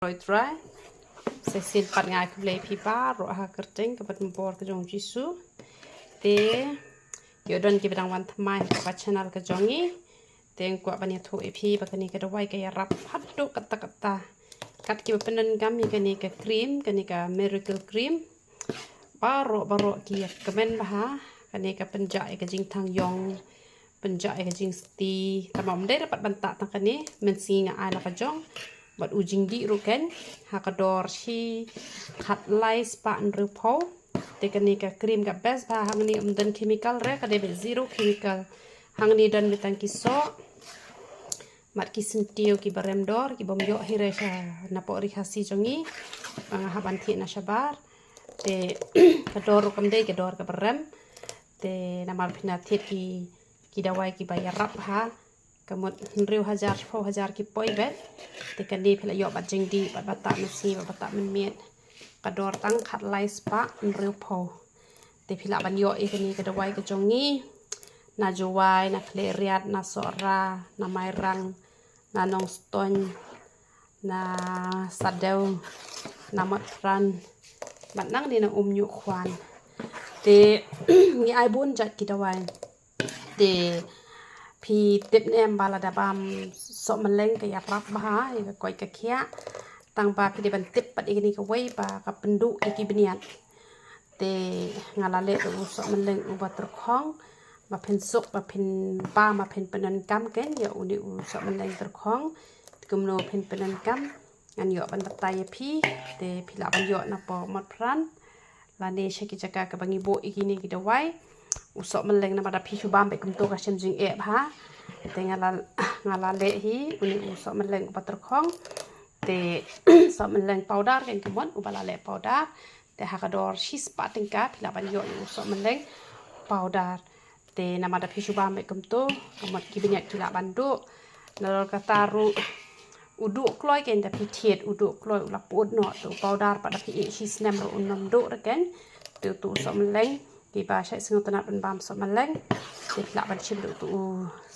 rồi try sẽ xin bắt ngài cùng lấy phi ba rồi ha cất trứng cái bát bò cái giống jisu để giờ đơn cái bang văn tham mai cái channel cái giống ní để qua bên nhà thôi phi bác cái này cái đôi cái rap hot do kata kata cắt cái bên kami cái này cái cream cái này cái miracle cream baru cái bên bah cái này cái bên jai cái jing thang yong bên jai cái jing sti tamam deh dapat bantak tang cái này mình xin ai là cái giống bật ujung di ruken hakador si khat lai span rupo teknika cream ka best ba hangni dan chemical re ka de zero chemical hangni dan betang kiso mat kisentio ki barem dor ki bom yo hiresha na po rihasi jongi haban thi na shabar te kador kam de ke dor ka barem te namal phina thet ki dawai ki bayar rap ha kamut riu hajar po hajar ki poi bet te kan di phela yo bat jing di bat bata mesi bat bata men miet kador tang khat lai spa riu po te phela ban yo e kan ni ka dawai ka jongi na jowai na kleriat na sora na mairang na nong ston na sadeu na matran bat nang ni na nyu khwan te ngi ai bun jat ki dawai teพี่ติดแอมบาลาดาบามสมันเล่งกับยารับบ้ากับก้อยกับเคี้ยตั้งบาพี่เดบันติดปัดอีกนี่ก็ไว้บากับเป็นดุอีกบิเนียนแต่งานละเละดูสมันเล่งอุบัติเหตุมาเป็นสุกมาเป็นป้ามาเป็นปนันกัมเกนเยอะอุดิอุสมันเล่งตระคองกุมโนเป็นปนันกัมงานเยอะบันตับไตพี่แต่พี่ละบันเยอะนับปอมัดพรันลาเนชกิจการกับบังอีโบอีกนี่ก็ได้ไว้อุศมันเล็งนมาดับพิชูบามไปกุมโตกับเชมจิงเอบฮะแต่งานละเละฮีอุนิอุศมันเล็งอุปตรคองแต่ศมันเล็งพาวดาร์กันกุมวันอุบาลาเละพาวดาร์แต่หากดอร์ชิสปาติงกาพิลาบันโยอุศมันเล็งพาวดาร์แต่นมาดับพิชูบามไปกุมโตกุมวันกิบิญญาพิลาบันโดนรกตารุอุดุกลอยกันแต่พิเทียดอุดุกลอยอุลับปูดหนอตัวพาวดาร์ปัดพิเอชิสเนมรุนนำโดระกันตัวตัวศมันเล็งกี่บาใช้สิ่งต่างๆเป็นบามสมันเล่งเด็กละบัญชีดูตัว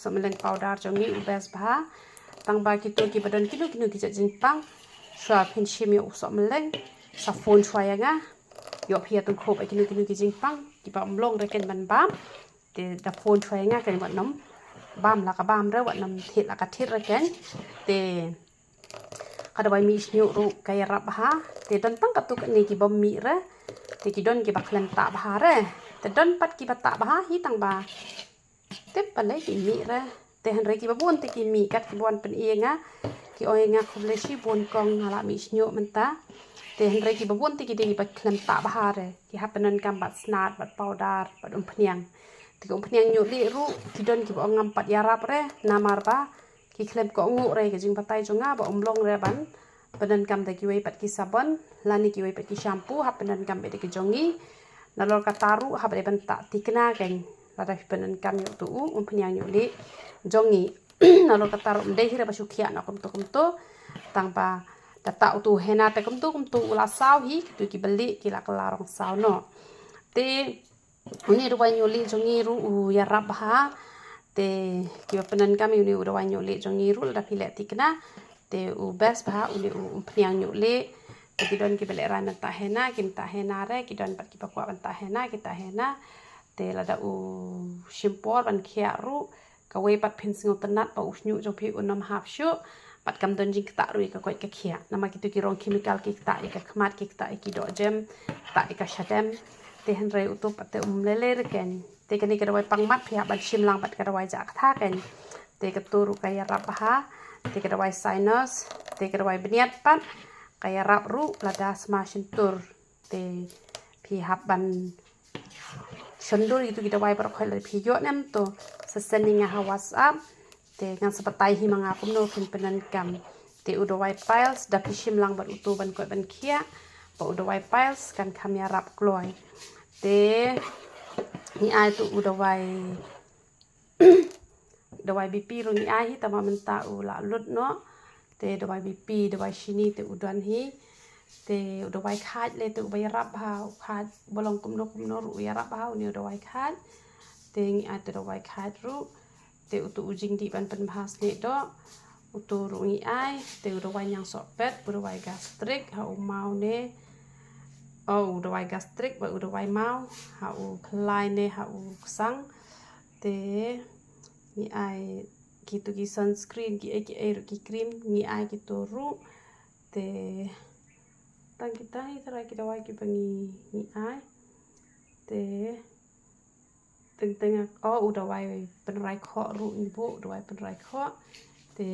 สมันเล่งพาวดาร์จงงี้อุเบสบ้าตั้งบากิตัวกี่บัดนกินุกิจะจิงปังชัวพินชิมีอุสมันเล่งสับโฟนช่วยยังไงยกเพียตุนโคบไอ้กินุกิจิงปังกี่บามลงได้กันบันบามเดี๋ยวดับโฟนช่วยยังไงกันวันน้ำบามละกับบามแล้ววันน้ำเทละกับเทละกันเดี๋ยวข้าดไว้มีชิวรุกายรับบ้าเดี๋ยวตั้งกับตุกนี่กี่บอมมีระแต่กี่ดอนกี่บักเลมตาบ้าระแต่ดอนปัดกี่บัตตาบ้าฮีตังบาเต็บอะไรกี่มีระแต่หันเรกี่บ้วนแต่กี่มีกัดกี่บวนเป็นเองะกี่อ้อยงาคุเลชีบวนกองนาละมีชโยมันตาแต่หันเรกี่บ้วนแต่กี่เดีบักเลมตาบ้าระกี่ฮับเป็นนันกำบัดสนาดบัดพาวดาร์บัดอมพเนียงแต่อมพเนียงอยู่ลีรู้กี่ดอนกี่บ้องงำปัดยารับระนามาร์บากี่เคลมก็งูระกี่จึงปัตไตจงงาบ่อมลงระบันpenan kam daki wei pat ki sabon lani ki wei pat ki shampoo hap penan kam be daki jongi nalor kataru hap de banta tikna kan lada penan kam yu tu penyang yu li jongi nalor kataru de hira basu khia na kum to tangpa data tu hena te kum tu ula saw hi tu ki beli ki la kelarong saw no te uni ru wan yu li jongi ru ya rab ha te ki penan kam yu ni ru wan yu li jongi ru la pile tikna te u best bah uli u penyang nyule te kidon ki bele ran tahena kim tahena re kidon pat ki pakwa ban tahena ki tahena te lada u shimpor ban khia ru ka we pat phin singo tanat pa usnyu jo phi unom hap shu pat kam don jing ta ru ka koi ka khia nama ki tu ki rong chemical ki ta ka khmat ki ta ki do jem ta ka shadem te han re u tu pat te lele re ken te kani ka dawai pangmat phia ban shim lang pat ka dawai ja tha ken te ka tu ru ka ya rap ha te ka dawai sinus te ka dawai beniat pat kaya rap ru lada smashin tur te pi haban shendur itu kita dawai par khoi le pi yo nem to seseninga ha whatsapp te ngan sepetai hi manga kumno kin penan kam te u dawai files da pi shim lang bat utu ban koi ban khia pa u dawai files kan kamya rap kloi te ni ai tu u dawai BP rungi ai hi tama menta u la lut no te dawai BP dawai shini te udan hi te dawai khat le te ubay rap ha khat bolong kumno ru ya rap ha ni dawai khat te ngi ai te dawai khat ru te utu ujing di ban pen bahas le do uturungi ai te udah wai yang sopet udah wai gastrik hau mau ne udah wai gastrik ba udah wai mau hau kelai ne hau sang te ni ai gitu ki sunscreen ki air ki cream ni ai gitu ru te tang kita itara kita wai ki bangi ni ai te teng udah wai penrai kho ru ibu udah wai penrai kho te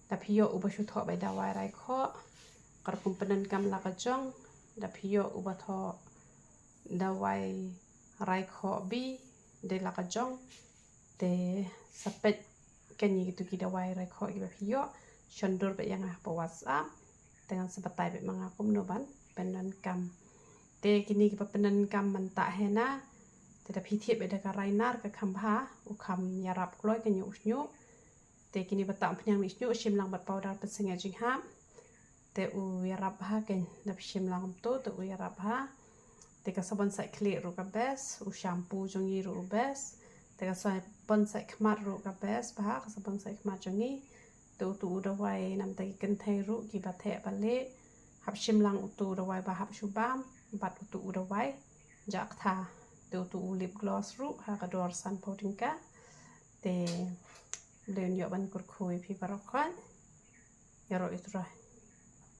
tapi yo ubah shu tho bai da wai rai kho kar kum penan kam la ka jong tapi yo ubah tho da wai rai kho bi de la ka jong te sapet kenyi gitu ki da wai rai kho ki tapi yo shondur be yang po WhatsApp dengan sebatai be mangakum no ban penan kam te kini ki penan kam manta hena tetapi tiap ada karai nar ke kambha ukam yarap kloi ke nyu te kini batam penyang nyu shim lang bat powder pesenga jing ha te u yarap ha ken na shim lang to te u yarap ha te ka sabon sai clear ru ka bes u shampoo jongi ru bes te ka sabon sai khmat ru ka bes ba ka sabon sai khmat jongi te tu da wai nam te ken thai ru ki ba the ba le hab shim lang tu da wai ba hab shubam bat tu da wai jak tha tu lip gloss ru ha ka dor san potingka te len yo ban kur khoi phi barokhan yaro itra